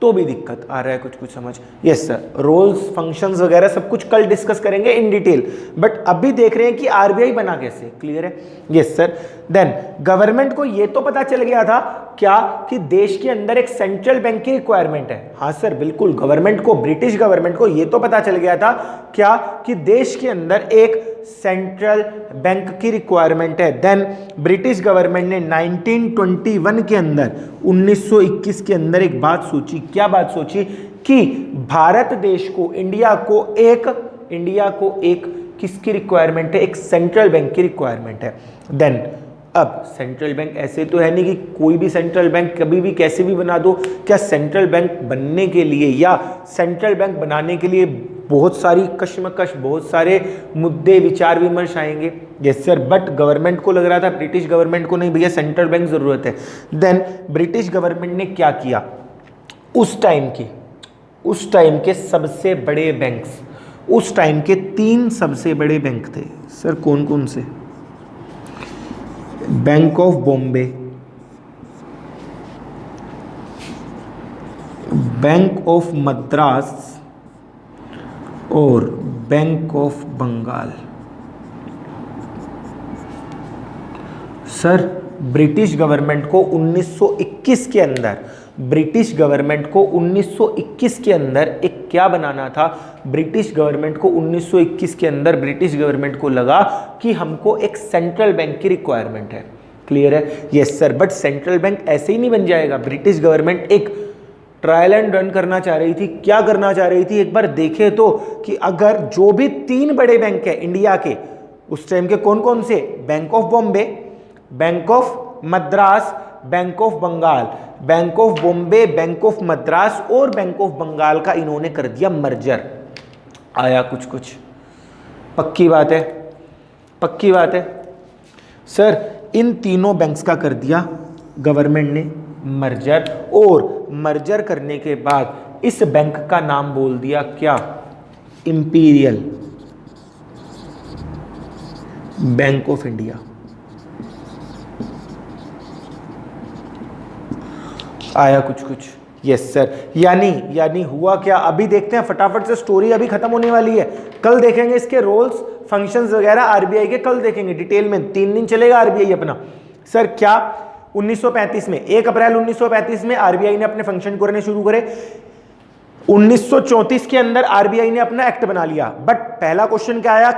तो भी दिक्कत। आ रहा है कुछ कुछ समझ? Yes sir. रोल्स, फंक्शंस वगैरह सब कुछ कल डिस्कस करेंगे इन डिटेल, बट अभी देख रहे हैं कि आरबीआई बना कैसे। क्लियर है? Yes sir. देन गवर्नमेंट को ये तो पता चल गया था क्या कि देश के अंदर एक सेंट्रल बैंक की रिक्वायरमेंट है। हाँ सर बिल्कुल, गवर्नमेंट को, ब्रिटिश गवर्नमेंट को ये तो पता चल गया था क्या कि देश के अंदर एक सेंट्रल बैंक की रिक्वायरमेंट है। देन ब्रिटिश गवर्नमेंट ने 1921 के अंदर, 1921 के अंदर एक बात सोची। क्या बात सोची? कि भारत देश को, इंडिया को एक किसकी रिक्वायरमेंट है? एक सेंट्रल बैंक की रिक्वायरमेंट है। देन अब सेंट्रल बैंक ऐसे तो है नहीं कि कोई भी सेंट्रल बैंक कभी भी कैसे भी बना दो। क्या सेंट्रल बैंक बनने के लिए या सेंट्रल बैंक बनाने के लिए बहुत सारी कश्मकश, बहुत सारे मुद्दे, विचार विमर्श आएंगे? Yes sir. बट गवर्नमेंट को लग रहा था, ब्रिटिश गवर्नमेंट को, नहीं भैया सेंट्रल बैंक जरूरत है। देन ब्रिटिश गवर्नमेंट ने क्या किया? उस टाइम के सबसे बड़े बैंक्स, उस टाइम के 3 सबसे बड़े बैंक थे सर। कौन कौन से? Bank of Bombay, bank of Madras और bank of Bengal. Sir British government को 1921 के अंदर, ब्रिटिश गवर्नमेंट को 1921 के अंदर एक क्या बनाना था? ब्रिटिश गवर्नमेंट को 1921 के अंदर, ब्रिटिश गवर्नमेंट को लगा कि हमको एक सेंट्रल बैंक की रिक्वायरमेंट है। क्लियर है? Yes sir. But central bank ऐसे ही नहीं बन जाएगा। ब्रिटिश गवर्नमेंट एक ट्रायल एंड रन करना चाह रही थी। क्या करना चाह रही थी? एक बार देखे तो कि अगर जो भी 3 बड़े बैंक है इंडिया के उस टाइम के, कौन कौन से? Bank of Bombay, bank of Madras, bank of Bengal. Bank of Bombay, bank of Madras और बैंक ऑफ बंगाल का इन्होंने कर दिया मर्जर। आया कुछ कुछ? पक्की बात है? पक्की बात है सर। इन तीनों बैंक्स का कर दिया गवर्नमेंट ने मर्जर, और मर्जर करने के बाद इस बैंक का नाम बोल दिया क्या? Imperial bank of India. आया कुछ कुछ? Yes sir. यानी हुआ क्या, अभी देखते हैं फटाफट से, स्टोरी अभी खत्म होने वाली है, कल देखेंगे इसके रोल्स फंक्शंस वगैरह आरबीआई के, कल देखेंगे डिटेल में, 3 दिन चलेगा आरबीआई अपना। सर क्या 1935 में 1 अप्रैल 1935 में आरबीआई ने अपने फंक्शन करने शुरू करे। 1934 के अंदर आरबीआई ने अपना एक्ट बना लिया। बट पहला क्वेश्चन क्या आया,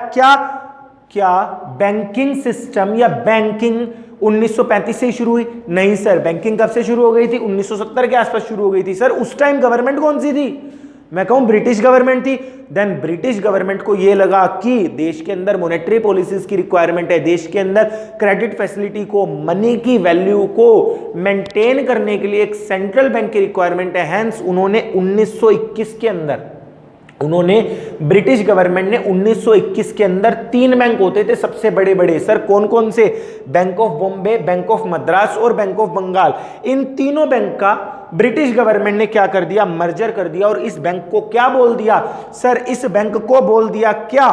क्या बैंकिंग सिस्टम या बैंकिंग 1935 से ही शुरू हुई? नहीं सर, बैंकिंग कब से शुरू हो गई थी? 1970 के आसपास शुरू हो गई थी। सर उस टाइम गवर्नमेंट कौन सी थी? मैं कहूं ब्रिटिश गवर्नमेंट थी। देन ब्रिटिश गवर्नमेंट को यह लगा कि देश के अंदर मॉनेटरी पॉलिसीज की रिक्वायरमेंट है, देश के अंदर क्रेडिट फैसिलिटी को, मनी की वैल्यू को मेंटेन करने के लिए एक सेंट्रल बैंक की रिक्वायरमेंट है। हेंस उन्होंने 1921 के अंदर, ब्रिटिश गवर्नमेंट ने 1921 के अंदर 3 बैंक होते थे सबसे बड़े बड़े। सर कौन कौन से? Bank of Bombay, bank of Madras और बैंक ऑफ बंगाल। इन तीनों बैंक का ब्रिटिश गवर्नमेंट ने क्या कर दिया? मर्जर कर दिया। और इस बैंक को क्या बोल दिया? सर इस बैंक को बोल दिया क्या?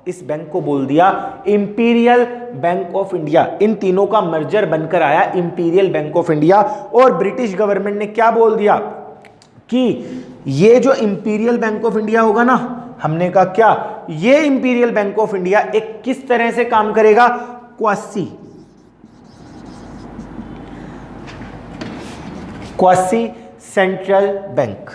इस बैंक को बोल दिया इंपीरियल बैंक ऑफ इंडिया। इन तीनों का मर्जर बनकर आया इंपीरियल बैंक ऑफ इंडिया। और ब्रिटिश गवर्नमेंट ने क्या बोल दिया कि ये जो इंपीरियल बैंक ऑफ इंडिया होगा ना, हमने कहा क्या ये इंपीरियल बैंक ऑफ इंडिया एक किस तरह से काम करेगा? Quasi central bank.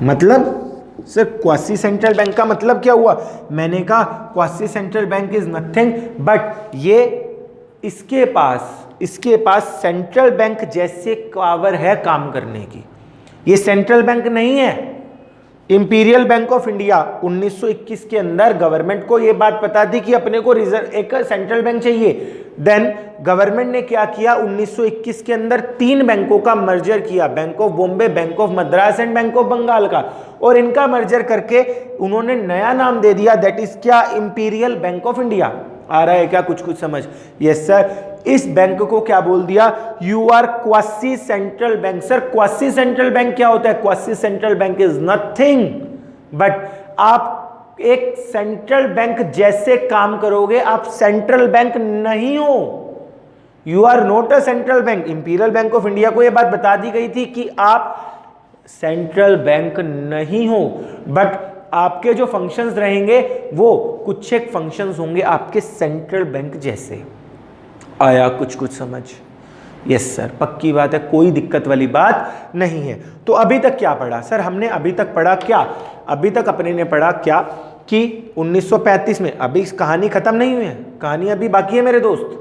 मतलब सर क्वासी सेंट्रल बैंक का मतलब क्या हुआ? मैंने कहा quasi central bank is nothing but ये इसके पास सेंट्रल बैंक जैसे पावर है काम करने की। ये सेंट्रल बैंक नहीं है। इंपीरियल बैंक ऑफ इंडिया 1921 के अंदर गवर्नमेंट को यह बात पता थी कि अपने को रिजर्व एक सेंट्रल बैंक चाहिए। देन गवर्नमेंट ने क्या किया? 1921 के अंदर 3 बैंकों का मर्जर किया, bank of Bombay, bank of Madras and bank of Bengal का। और इनका मर्जर करके उन्होंने नया नाम दे दिया, दैट इज क्या? Imperial bank of India. आ रहा है क्या कुछ समझ? Yes sir. इस बैंक को क्या बोल दिया? You are quasi central bank. Sir quasi central bank क्या होता है? Quasi central bank is nothing but आप एक सेंट्रल बैंक जैसे काम करोगे, आप सेंट्रल बैंक नहीं हो। You are not a central bank. Imperial bank of India को यह बात बता दी गई थी कि आप सेंट्रल बैंक नहीं हो, बट आपके जो फंक्शंस रहेंगे वो कुछ एक फंक्शंस होंगे आपके सेंट्रल बैंक जैसे। आया कुछ समझ? यस सर, पक्की बात है, कोई दिक्कत वाली बात नहीं है। तो अभी तक क्या पढ़ा? सर हमने अभी तक पढ़ा क्या? अभी तक अपने ने पढ़ा क्या कि 1935 में, अभी कहानी खत्म नहीं हुई है, कहानी अभी बाकी है मेरे दोस्त।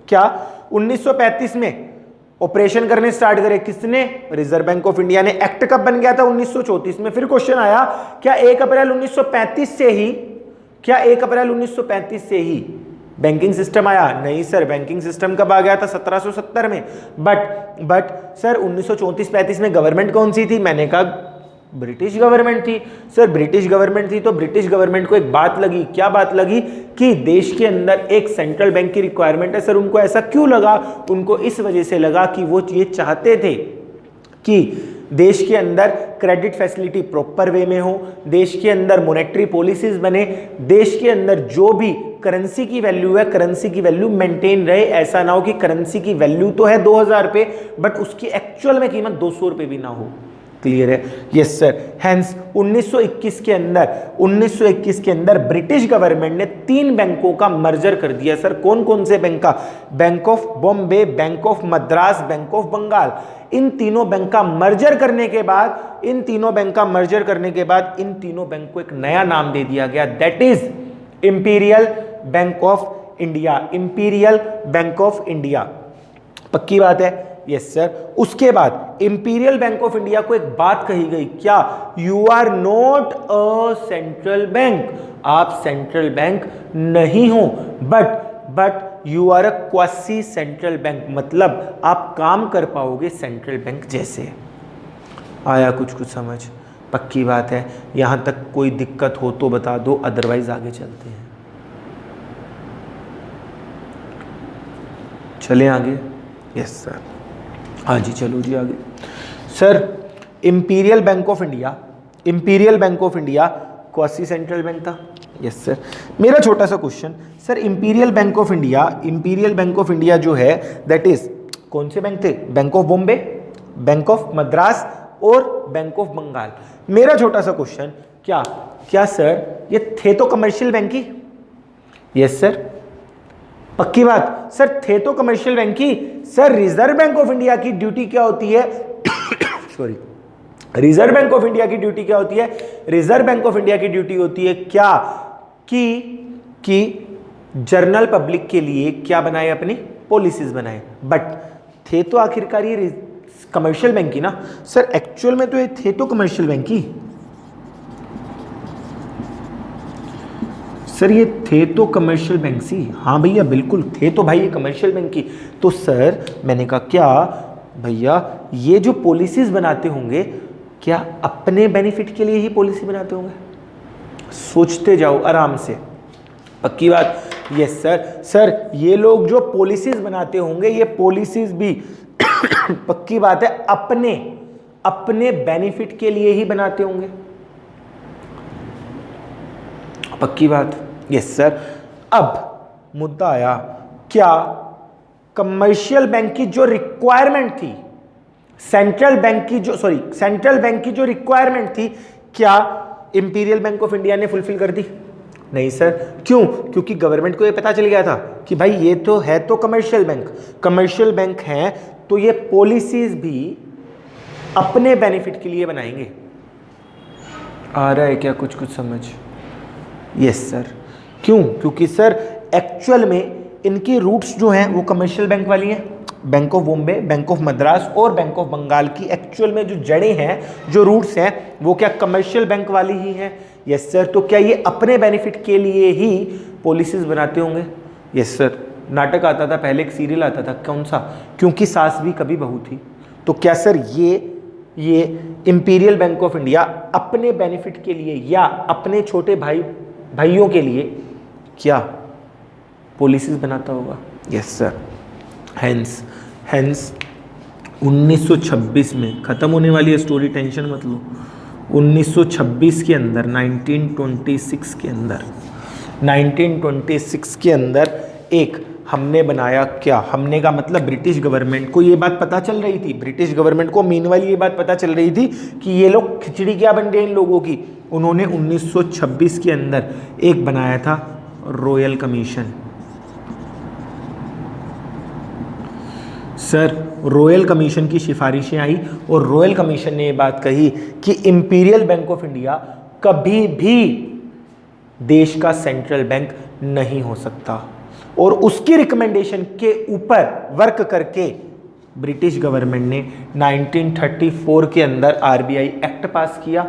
क्या 1935 में ऑपरेशन करने स्टार्ट करे किसने? रिजर्व बैंक ऑफ इंडिया ने। एक्ट कब बन गया था? 1934 में। फिर क्वेश्चन आया क्या 1 अप्रैल 1935 से ही, क्या 1 अप्रैल 1935 से ही बैंकिंग सिस्टम आया? नहीं सर, बैंकिंग सिस्टम कब आ गया था? 1770 में। बट सर 1934-35 में गवर्नमेंट कौन सी थी? मैंने कहा ब्रिटिश गवर्नमेंट थी। सर ब्रिटिश गवर्नमेंट थी तो ब्रिटिश गवर्नमेंट को एक बात लगी, क्या बात लगी? कि देश के अंदर एक सेंट्रल बैंक की रिक्वायरमेंट है। सर उनको ऐसा क्यों लगा? उनको इस वजह से लगा कि वो ये चाहते थे कि देश के अंदर क्रेडिट फैसिलिटी प्रॉपर वे में हो, देश के अंदर मॉनेटरी पॉलिसीज बने, देश के अंदर जो भी करेंसी की वैल्यू है, करेंसी की वैल्यू मेंटेन रहे। ऐसा ना हो कि करेंसी की वैल्यू तो है 2000 रुपये बट उसकी एक्चुअल में कीमत 200 रुपये भी ना हो। क्लियर है? Yes sir. हेंस 1921 के अंदर ब्रिटिश गवर्नमेंट ने 3 बैंकों का मर्जर कर दिया। सर कौन कौन से बैंक का? Bank of Bombay, bank of Madras, bank of Bengal. इन तीनों बैंक का मर्जर करने के बाद इन तीनों बैंक को एक नया नाम दे दिया गया, that is imperial bank of India. Imperial bank of India. पक्की बात है? Yes sir. उसके बाद इंपीरियल बैंक ऑफ इंडिया को एक बात कही गई, क्या? You are not a central bank. आप सेंट्रल बैंक नहीं हो, but you are a quasi central bank. मतलब आप काम कर पाओगे सेंट्रल बैंक जैसे। आया कुछ समझ? पक्की बात है। यहां तक कोई दिक्कत हो तो बता दो, अदरवाइज आगे चलते हैं। चले आगे? Yes sir. हाँ जी, चलो जी आगे। Sir imperial bank of India quasi central bank था। Yes sir. मेरा छोटा सा question sir, imperial bank of India जो है दैट इज कौन से बैंक थे? Bank of Bombay, bank of Madras और बैंक ऑफ बंगाल। मेरा छोटा सा क्वेश्चन, क्या सर ये थे तो कमर्शियल बैंक ही? यस सर, पक्की बात सर, थे तो commercial bank he. Sir reserve bank of India की ड्यूटी क्या होती है? Sorry, reserve bank of India की ड्यूटी क्या होती है? रिजर्व बैंक ऑफ इंडिया की ड्यूटी होती है क्या कि जनरल पब्लिक के लिए क्या बनाए? अपनी पॉलिसीज बनाए। बट थे तो आखिरकार ये कमर्शियल बैंक ही ना सर, एक्चुअल में तो ये थे तो कमर्शियल बैंक ही। सर ये थे तो कमर्शियल बैंक सी, हाँ भैया बिल्कुल थे तो भाई ये कमर्शियल बैंक की। तो सर मैंने कहा क्या भैया ये जो पॉलिसीज बनाते होंगे क्या अपने बेनिफिट के लिए ही पॉलिसी बनाते होंगे? सोचते जाओ आराम से, पक्की बात। Yes sir. सर ये लोग जो पॉलिसीज बनाते होंगे ये पॉलिसीज भी पक्की बात है अपने बेनिफिट के लिए ही बनाते होंगे, पक्की बात। Yes sir. अब मुद्दा आया, क्या कमर्शियल बैंक की जो रिक्वायरमेंट थी, सेंट्रल बैंक की जो रिक्वायरमेंट थी, क्या इंपीरियल बैंक ऑफ इंडिया ने फुलफिल कर दी? नहीं सर। क्यों? क्योंकि गवर्नमेंट को ये पता चल गया था कि भाई ये तो है तो कमर्शियल बैंक है, तो ये पॉलिसीज भी अपने बेनिफिट के लिए बनाएंगे। आ रहा है क्या कुछ समझ? Yes sir. क्यों? क्योंकि सर एक्चुअल में इनकी रूट्स जो हैं वो कमर्शियल बैंक वाली हैं। Bank of Bombay, bank of Madras और बैंक ऑफ बंगाल की एक्चुअल में जो जड़ें हैं, जो रूट्स हैं, वो क्या कमर्शियल बैंक वाली ही हैं? Yes sir. तो क्या ये अपने बेनिफिट के लिए ही पॉलिसीज बनाते होंगे? Yes sir. नाटक आता था पहले, एक सीरियल आता था, कौन सा? क्योंकि सास भी कभी बहू थी। तो क्या सर ये इंपीरियल बैंक ऑफ इंडिया अपने बेनिफिट के लिए या अपने छोटे भाइयों के लिए क्या पॉलिसीज बनाता होगा? Yes sir. हेंस 1926 में खत्म होने वाली है स्टोरी, टेंशन मत लो। 1926 के अंदर 1926 के अंदर एक हमने बनाया, क्या हमने का मतलब ब्रिटिश गवर्नमेंट को ये बात पता चल रही थी, ब्रिटिश गवर्नमेंट को मीनवाइल ये बात पता चल रही थी कि ये लोग खिचड़ी क्या बन रही है इन लोगों की। उन्होंने 1926 के अंदर एक बनाया था royal commission. Sir royal commission की सिफारिशें आई और रॉयल कमीशन ने ये बात कही कि इंपीरियल बैंक ऑफ इंडिया कभी भी देश का सेंट्रल बैंक नहीं हो सकता, और उसकी रिकमेंडेशन के ऊपर वर्क करके ब्रिटिश गवर्नमेंट ने 1934 के अंदर आरबीआई एक्ट पास किया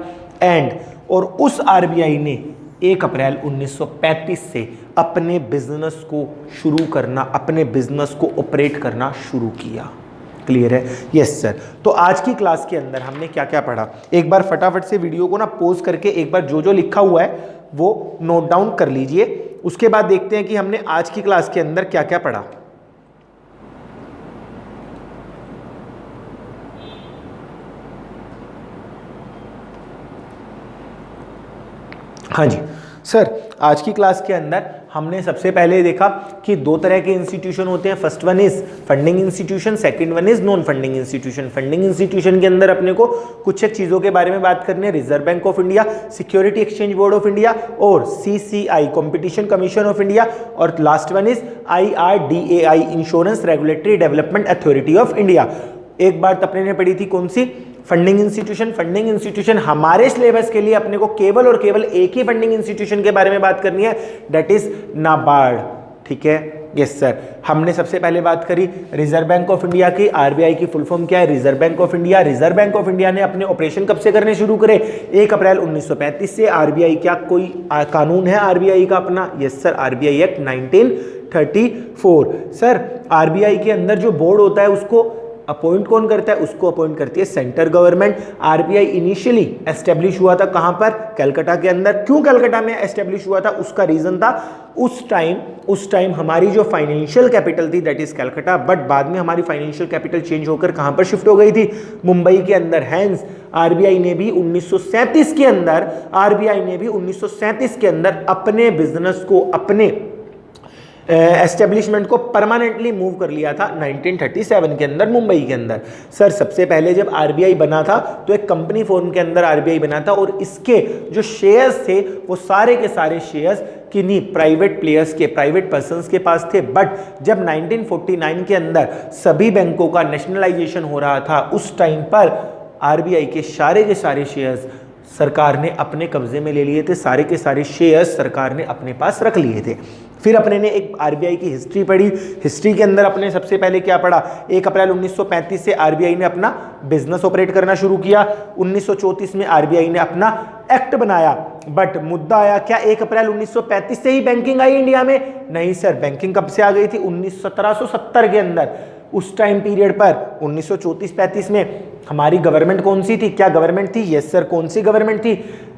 और उस आरबीआई ने 1 अप्रैल 1935 से अपने बिजनेस को शुरू करना, अपने बिजनेस को ऑपरेट करना शुरू किया। क्लियर है? Yes sir. तो आज की क्लास के अंदर हमने क्या क्या पढ़ा, एक बार फटाफट से वीडियो को ना पॉज करके एक बार जो लिखा हुआ है वो नोट डाउन कर लीजिए। उसके बाद देखते हैं कि हमने आज की क्लास के अंदर क्या क्या पढ़ा। हाँ जी सर, आज की क्लास के अंदर हमने सबसे पहले देखा कि 2 तरह के इंस्टीट्यूशन होते हैं। First one is funding institution, second one is non funding institution. Funding institution के अंदर अपने को कुछ एक चीज़ों के बारे में बात करनी है, reserve bank of India, security exchange board of India और CCI competition commission of India, और last one is IRDAI insurance regulatory development authority of India. एक बात अपने ने पढ़ी थी कौन सी? Funding institution. फंडिंग इंस्टीट्यूशन हमारे सिलेबस के लिए अपने को केवल और केवल एक ही फंडिंग इंस्टीट्यूशन के बारे में बात करनी है, दैट इज नाबार्ड। ठीक है? Yes sir. हमने सबसे पहले बात करी रिजर्व बैंक ऑफ इंडिया की। आरबीआई की फुल फॉर्म क्या है? Reserve bank of India. Reserve bank of India ने अपने ऑपरेशन कब से करने शुरू करे? 1 अप्रैल 1935 से। आरबीआई क्या कोई कानून है आरबीआई का अपना? Yes sir, RBI act 1934। Sir RBI के अंदर जो बोर्ड होता है उसको अपॉइंट कौन करता है? उसको अपॉइंट करती है central government. RBI initially establish हुआ था कहां पर? कलकत्ता के अंदर। क्यों कलकत्ता में एस्टेब्लिश हुआ था? उसका रीजन था उस टाइम हमारी जो फाइनेंशियल कैपिटल थी दैट इज कलकत्ता, बट बाद में हमारी फाइनेंशियल कैपिटल चेंज होकर कहां पर शिफ्ट हो गई थी? मुंबई के अंदर। हैंस आरबीआई ने भी 1937 के अंदर अपने बिजनेस को, अपने एस्टेब्लिशमेंट को परमानेंटली मूव कर लिया था 1937 के अंदर मुंबई के अंदर। सर सबसे पहले जब आरबीआई बना था तो एक कंपनी फॉर्म के अंदर आरबीआई बना था और इसके जो शेयर्स थे वो सारे के सारे शेयर्स किन्हीं प्राइवेट प्लेयर्स के, प्राइवेट पर्संस के पास थे। बट जब 1949 के अंदर सभी बैंकों का नेशनलाइजेशन हो रहा था उस टाइम पर आरबीआई के सारे शेयर्स सरकार ने अपने कब्जे में ले लिए थे, सारे के सारे शेयर्स सरकार ने अपने पास रख लिए थे। फिर अपने ने एक आरबीआई की हिस्ट्री पढ़ी। हिस्ट्री के अंदर अपने सबसे पहले क्या पढ़ा? 1 अप्रैल 1935 से आरबीआई ने अपना बिजनेस ऑपरेट करना शुरू किया। 1934 में आरबीआई ने अपना एक्ट बनाया। बट मुद्दा आया क्या 1 अप्रैल 1935 से ही बैंकिंग आई इंडिया में? नहीं सर, बैंकिंग कब से आ गई थी? 1770 के अंदर। उस टाइम पीरियड पर 1934-35 में हमारी गवर्नमेंट कौन सी थी? क्या गवर्नमेंट थी? यस सर, कौन सी गवर्नमेंट थी?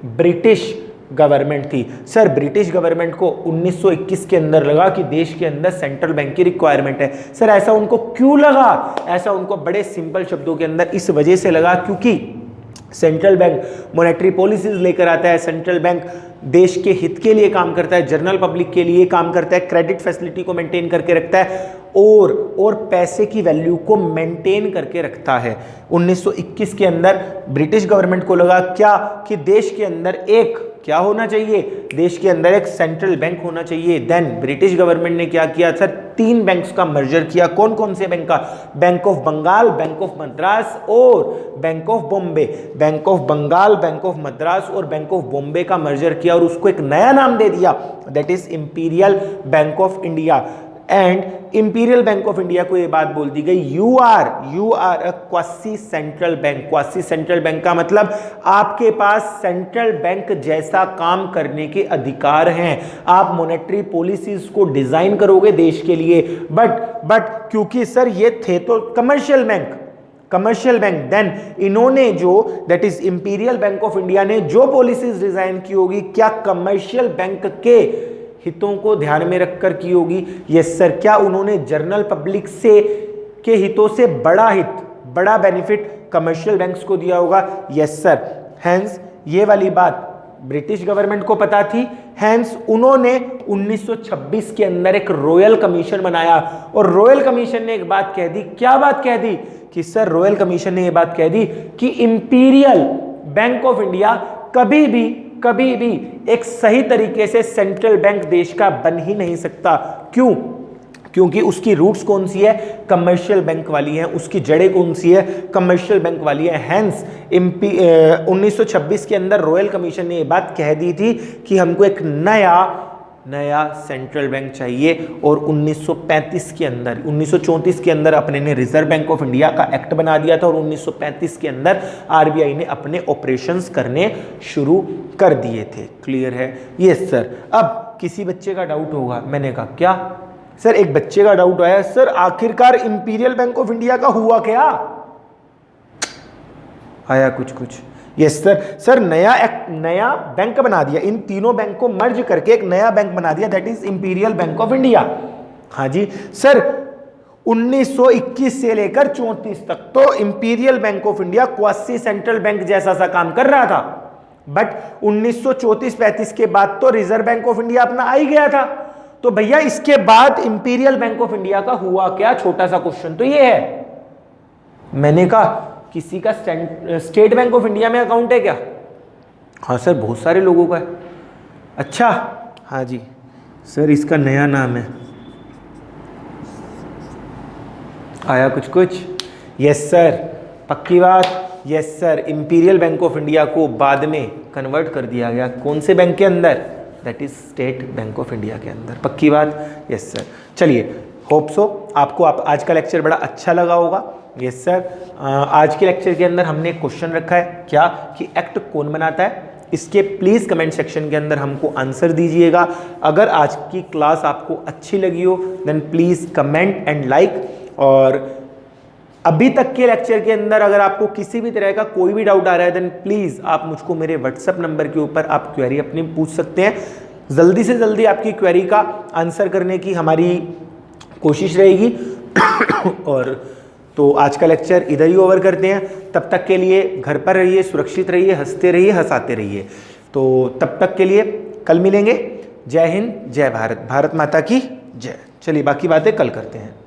ब्रिटिश गवर्नमेंट थी। सर ब्रिटिश गवर्नमेंट को 1921 के अंदर लगा कि देश के अंदर सेंट्रल बैंक की रिक्वायरमेंट है। सर ऐसा उनको क्यों लगा? ऐसा उनको बड़े सिंपल शब्दों के अंदर इस वजह से लगा क्योंकि सेंट्रल बैंक मॉनेटरी पॉलिसीज लेकर आता है, सेंट्रल बैंक देश के हित के लिए काम करता है, जनरल पब्लिक के लिए काम करता है, क्रेडिट फैसिलिटी को मेंटेन करके रखता है और पैसे की वैल्यू को मेंटेन करके रखता है। 1921 के अंदर ब्रिटिश गवर्नमेंट को लगा क्या कि देश के अंदर एक क्या होना चाहिए? देश के अंदर एक सेंट्रल बैंक होना चाहिए। देन ब्रिटिश गवर्नमेंट ने क्या किया सर? 3 बैंक्स का मर्जर किया। कौन कौन से बैंक का? Bank of Bengal, bank of Madras और bank of Bombay. Bank of Bengal, bank of Madras और बैंक ऑफ बॉम्बे का मर्जर किया और उसको एक नया नाम दे दिया that is imperial bank of India. And imperial bank of India को यह बात बोल दी गई you are a quasi central bank. Quasi central bank का मतलब आपके पास सेंट्रल बैंक जैसा काम करने के अधिकार हैं। आप मॉनेटरी पॉलिसीज को डिजाइन करोगे देश के लिए, बट क्योंकि सर ये थे तो कमर्शियल बैंक, देन इन्होंने जो that is imperial bank of India ने जो पॉलिसीज डिजाइन की होगी क्या कमर्शियल बैंक के हितों को ध्यान में रखकर की होगी? Yes sir. क्या उन्होंने जनरल पब्लिक से के हितों से बड़ा बेनिफिट कमर्शियल बैंक्स को दिया होगा? Yes sir. हैंस ये वाली बात ब्रिटिश गवर्नमेंट को पता थी। हैंस उन्होंने 1926 के अंदर एक रॉयल कमीशन बनाया और रॉयल कमीशन ने एक बात कह दी। क्या बात कह दी? कि सर रॉयल कमीशन ने यह बात कह दी कि इंपीरियल बैंक ऑफ इंडिया कभी भी एक सही तरीके से सेंट्रल बैंक देश का बन ही नहीं सकता। क्यों? क्योंकि उसकी रूट्स कौन सी है? कमर्शियल बैंक वाली है। उसकी जड़ें कौन सी है? कमर्शियल बैंक वाली है। हैंस 1926 के अंदर रॉयल कमीशन ने यह बात कह दी थी कि हमको एक नया सेंट्रल बैंक चाहिए और 1935 के अंदर 1934 के अंदर अपने ने रिजर्व बैंक ऑफ इंडिया का एक्ट बना दिया था और 1935 के अंदर आरबीआई ने अपने ऑपरेशंस करने शुरू कर दिए थे। क्लियर है? Yes sir. अब किसी बच्चे का डाउट होगा। मैंने कहा क्या सर? एक बच्चे का डाउट आया सर आखिरकार इंपीरियल बैंक ऑफ इंडिया का हुआ क्या? आया कुछ। Yes sir. सर नया बैंक बना दिया, इन तीनों बैंक को मर्ज करके एक नया बैंक बना दिया that is imperial bank of India. हाँ जी सर। 1921 से लेकर 34 तक तो imperial bank of India quasi central bank जैसा सा काम कर रहा था, बट 1934-35 के बाद तो रिजर्व बैंक ऑफ इंडिया अपना आ ही गया था। तो भैया इसके बाद इंपीरियल बैंक ऑफ इंडिया का हुआ क्या? छोटा सा क्वेश्चन तो ये है। मैंने कहा किसी का स्टेट बैंक ऑफ इंडिया में अकाउंट है क्या? हाँ सर बहुत सारे लोगों का है। अच्छा हाँ जी सर इसका नया नाम है। आया कुछ? Yes sir. पक्की बात? Yes sir. Imperial bank of India को बाद में कन्वर्ट कर दिया गया कौन से बैंक के अंदर? That is state bank of India के अंदर। पक्की बात? Yes sir. चलिए होप सो आपको आज का लेक्चर बड़ा अच्छा लगा होगा। Yes sir. आज के लेक्चर के अंदर हमने एक क्वेश्चन रखा है क्या कि एक्ट कौन बनाता है? इसके प्लीज़ कमेंट सेक्शन के अंदर हमको आंसर दीजिएगा। अगर आज की क्लास आपको अच्छी लगी हो then please comment and like, और अभी तक के लेक्चर के अंदर अगर आपको किसी भी तरह का कोई भी डाउट आ रहा है देन प्लीज़ आप मुझको मेरे व्हाट्सएप नंबर के ऊपर आप क्वेरी अपनी पूछ सकते हैं। जल्दी से जल्दी आपकी क्वेरी का आंसर करने की हमारी कोशिश रहेगी। और तो आज का लेक्चर इधर ही ओवर करते हैं। तब तक के लिए घर पर रहिए, सुरक्षित रहिए, हंसते रहिए, हंसाते रहिए। तो तब तक के लिए कल मिलेंगे। जय हिंद, जय भारत, भारत माता की जय। चलिए बाकी बातें कल करते हैं।